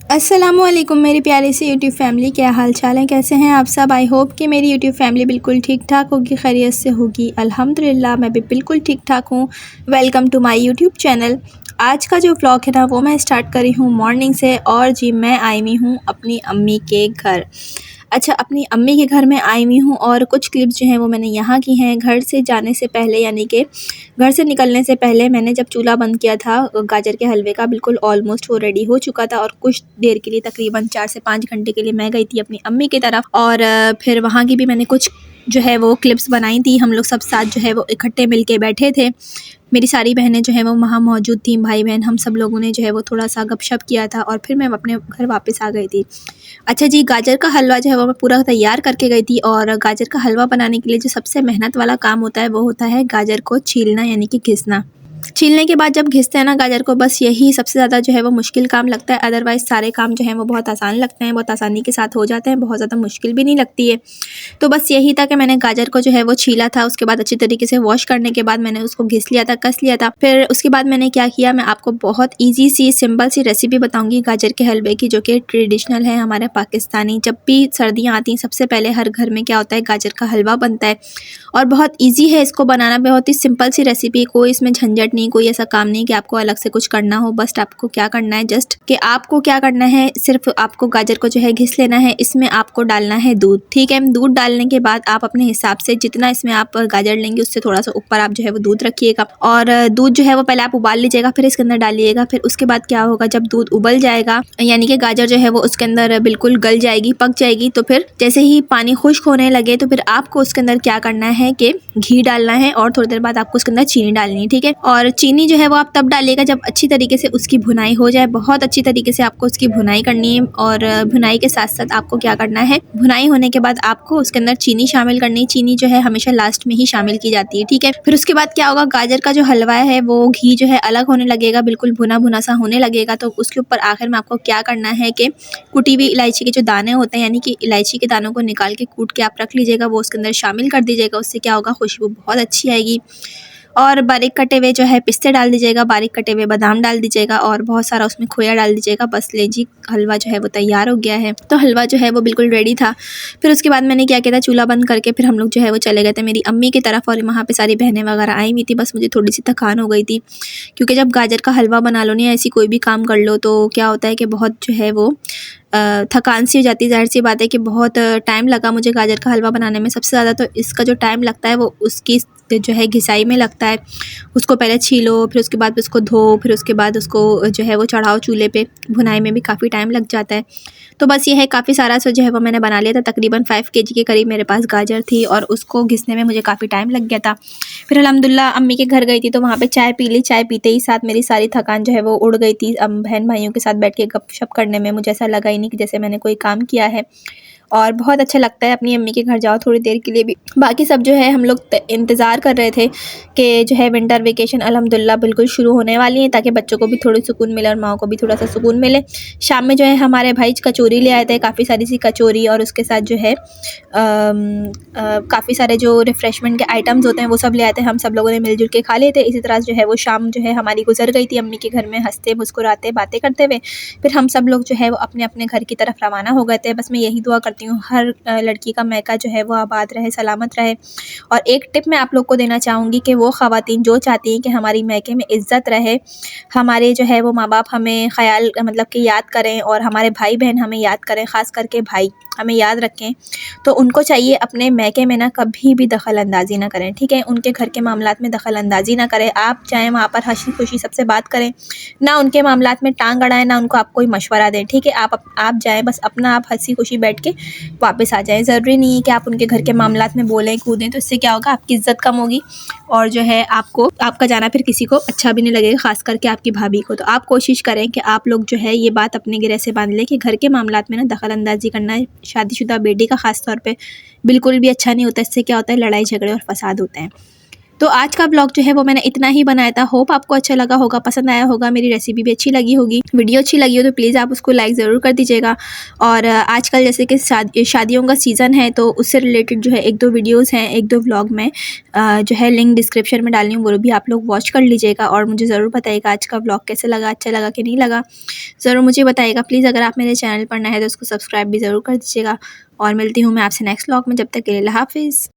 अस्सलामुअलैकुम मेरी प्यारी सी यूट्यूब फैमिली, क्या हाल चाल है, कैसे हैं आप सब। आई होप कि मेरी यूट्यूब फैमिली बिल्कुल ठीक ठाक होगी, खैरियत से होगी। अल्हम्दुलिल्लाह मैं भी बिल्कुल ठीक ठाक हूँ। Welcome to my YouTube channel. आज का जो व्लॉग है ना वो मैं स्टार्ट करी हूँ मॉर्निंग से। और जी मैं आई हुई हूँ अपनी अम्मी के घर। अच्छा, अपनी अम्मी के घर में आई हुई हूँ और कुछ क्लिप्स जो हैं वो मैंने यहाँ की हैं। घर से जाने से पहले, यानी कि घर से निकलने से पहले मैंने जब चूल्हा बंद किया था गाजर के हलवे का, बिल्कुल ऑलमोस्ट वो रेडी हो चुका था। और कुछ देर के लिए, तकरीबन 4 से 5 घंटे के लिए मैं गई थी अपनी अम्मी की तरफ। और फिर वहाँ की भी मैंने कुछ जो है वो क्लिप्स बनाई थी। हम लोग सब साथ जो है वो इकट्ठे मिल के बैठे थे। मेरी सारी बहनें जो हैं वो वहाँ मौजूद थी, भाई बहन हम सब लोगों ने जो है वो थोड़ा सा गपशप किया था और फिर मैं अपने घर वापस आ गई थी। अच्छा जी, गाजर का हलवा जो है वो मैं पूरा तैयार करके गई थी। और गाजर का हलवा बनाने के लिए जो सबसे मेहनत वाला काम होता है वो होता है गाजर को छीलना, यानी कि घिसना। छीलने के बाद जब घिसते हैं ना गाजर को, बस यही सबसे ज़्यादा जो है वो मुश्किल काम लगता है। अदरवाइज़ सारे काम जो हैं वो बहुत आसान लगते हैं, बहुत आसानी के साथ हो जाते हैं, बहुत ज़्यादा मुश्किल भी नहीं लगती है। तो बस यही था कि मैंने गाजर को जो है वो छीला था। उसके बाद अच्छी तरीके से वॉश करने के बाद मैंने उसको घिस लिया था, कस लिया था। फिर उसके बाद मैंने क्या किया, मैं आपको बहुत ईजी सी सिंपल सी रेसिपी बताऊंगी गाजर के हलवे की, जो कि ट्रेडिशनल है हमारे पाकिस्तानी। जब भी सर्दियाँ आती हैं सबसे पहले हर घर में क्या होता है, गाजर का हलवा बनता है। और बहुत ईजी है इसको बनाना, बहुत ही सिंपल सी रेसिपी, कोई इसमें झंझट नहीं, कोई ऐसा काम नहीं कि आपको अलग से कुछ करना हो। बस आपको क्या करना है, आपको क्या करना है, सिर्फ आपको गाजर को जो है घिस लेना है। इसमें आपको डालना है दूध, ठीक है। दूध डालने के बाद आप अपने हिसाब से जितना इसमें आप गाजर लेंगे उससे थोड़ा सा ऊपर आप जो है वो दूध रखिएगा। और दूध जो है वो पहले आप उबाल लीजिएगा, फिर इसके अंदर डालिएगा। फिर उसके बाद क्या होगा, जब दूध उबल जाएगा, यानी कि गाजर जो है वो उसके अंदर बिल्कुल गल जाएगी, पक जाएगी, तो फिर जैसे ही पानी खुश्क होने लगे तो फिर आपको उसके अंदर क्या करना है कि घी डालना है। और थोड़ी देर बाद आपको उसके अंदर चीनी डालनी है, ठीक है। और चीनी जो है वो आप तब डालिएगा जब अच्छी तरीके से उसकी भुनाई हो जाए। बहुत अच्छी तरीके से आपको उसकी भुनाई करनी है। और भुनाई के साथ साथ आपको क्या करना है, भुनाई होने के बाद आपको उसके अंदर चीनी शामिल करनी है। चीनी जो है हमेशा लास्ट में ही शामिल की जाती है, ठीक है। फिर उसके बाद क्या होगा, गाजर का जो हलवा है वो घी जो है अलग होने लगेगा, बिल्कुल भुना भुना सा होने लगेगा। तो उसके ऊपर आखिर में आपको क्या करना है कि कुटी हुई इलायची के जो दाने होते हैं, यानी कि इलायची के दानों को निकाल के कूट के आप रख लीजिएगा, वो उसके अंदर शामिल कर दीजिएगा। उससे क्या होगा, खुशबू बहुत अच्छी आएगी। और बारीक कटे हुए जो है पिस्ते डाल दीजिएगा, बारीक कटे हुए बादाम डाल दीजिएगा और बहुत सारा उसमें खोया डाल दीजिएगा। बस ले जी, हलवा जो है वो तैयार हो गया है। तो हलवा जो है वो बिल्कुल रेडी था। फिर उसके बाद मैंने क्या किया था, चूल्हा बंद करके फिर हम लोग जो है वो चले गए थे मेरी अम्मी की तरफ। और वहाँ पे सारी बहनें वगैरह आई हुई थी। बस मुझे थोड़ी सी थकान हो गई थी, क्योंकि जब गाजर का हलवा बना लो नहीं, ऐसी कोई भी काम कर लो, तो क्या होता है कि बहुत जो है वो थकान सी हो जाती है। ज़ाहिर सी बात है कि बहुत टाइम लगा मुझे गाजर का हलवा बनाने में। सबसे ज़्यादा तो इसका जो टाइम लगता है वो उसकी जो है घिसाई में लगता है। उसको पहले छीलो, फिर उसके बाद उसको धो, फिर उसके बाद उसको जो है वो चढ़ाओ चूल्हे पे। भुनाई में भी काफ़ी टाइम लग जाता है। तो बस ये है, काफ़ी सारा जो है वो मैंने बना लिया था। तकरीबन 5 केजी के करीब मेरे पास गाजर थी और उसको घिसने में मुझे काफ़ी टाइम लग गया था। फिर अल्हम्दुलिल्लाह अम्मी के घर गई थी तो वहाँ पे चाय पी ली। चाय पीते ही साथ मेरी सारी थकान जो है वो उड़ गई थी। बहन भाइयों के साथ बैठ के गपशप करने में मुझे ऐसा लगा ही नहीं कि जैसे मैंने कोई काम किया है। और बहुत अच्छा लगता है अपनी अम्मी के घर जाओ थोड़ी देर के लिए भी। बाकी सब जो है हम लोग इंतज़ार कर रहे थे कि जो है विंटर वेकेशन अल्हम्दुलिल्लाह बिल्कुल शुरू होने वाली है, ताकि बच्चों को भी थोड़ी सुकून मिले और माओ को भी थोड़ा सा सुकून मिले। शाम में जो है हमारे भाई कचौरी ले आए थे, काफ़ी सारी सी कचौरी, और उसके साथ जो है काफ़ी सारे जो रिफ़्रेशमेंट के आइटम्स होते हैं वो सब ले आए थे। हम सब लोगों ने मिलजुल के खा लिए थे। इसी तरह जो है वो शाम जो है हमारी गुजर गई थी अम्मी के घर में, हंसते मुस्कुराते बातें करते हुए। फिर हम सब लोग जो है वो अपने अपने घर की तरफ रवाना हो गए थे। बस मैं यही दुआ करती हूँ हर लड़की का मैका जो है वो आबाद रहे, सलामत रहे। और एक टिप मैं आप लोग को देना चाहूँगी कि वो ख़वातीन जो चाहती हैं कि हमारी मैके में इज़्ज़त रहे, हमारे जो है वो माँ बाप हमें ख़याल मतलब कि याद करें, और हमारे भाई बहन हमें याद करें, ख़ास करके भाई हमें याद रखें, तो उनको चाहिए अपने मैके में ना कभी भी दखल अंदाज़ी ना करें, ठीक है। उनके घर के मामलात में दखल अंदाज़ी ना करें। आप चाहें वहाँ पर हंसी खुशी सबसे बात करें, ना उनके मामलात में टांग अड़ाएं, ना उनको आप कोई मशवरा दें, ठीक है। आप जाएँ, बस अपना आप हंसी खुशी बैठ के वापस आ जाएँ। ज़रूरी नहीं है कि आप उनके घर के मामलात में बोलें कूदें, तो इससे क्या होगा, आपकी इज़्ज़त कम होगी और जो है आपको आपका जाना फिर किसी को अच्छा भी नहीं लगेगा, ख़ास करके आपकी भाभी को। तो आप कोशिश करें कि आप लोग जो है ये बात अपने गिरे से बांध लें कि घर के मामलात में ना दखल अंदाज़ी करना शादीशुदा बेटी का ख़ास तौर पे बिल्कुल भी अच्छा नहीं होता। इससे क्या होता है, लड़ाई झगड़े और फसाद होते हैं। तो आज का ब्लॉग जो है वो मैंने इतना ही बनाया था। होप आपको अच्छा लगा होगा, पसंद आया होगा, मेरी रेसिपी भी अच्छी लगी होगी। वीडियो अच्छी लगी हो तो प्लीज़ आप उसको लाइक ज़रूर कर दीजिएगा। और आजकल जैसे कि शादियों का सीज़न है तो उससे रिलेटेड जो है 1-2 वीडियोज़ हैं, 1-2 व्लॉग में जो है लिंक डिस्क्रिप्शन में डाली हूँ, वो भी आप लोग वॉच कर लीजिएगा। और मुझे ज़रूर बताइएगा आज का व्लॉग कैसे लगा, अच्छा लगा कि नहीं लगा, ज़रूर मुझे बताइएगा। प्लीज़ अगर आप मेरे चैनल पर नए हैं तो उसको सब्सक्राइब भी ज़रूर कर दीजिएगा। और मिलती हूँ मैं आपसे नेक्स्ट व्लॉग में, जब तक के लिए अल्लाह हाफ़िज़।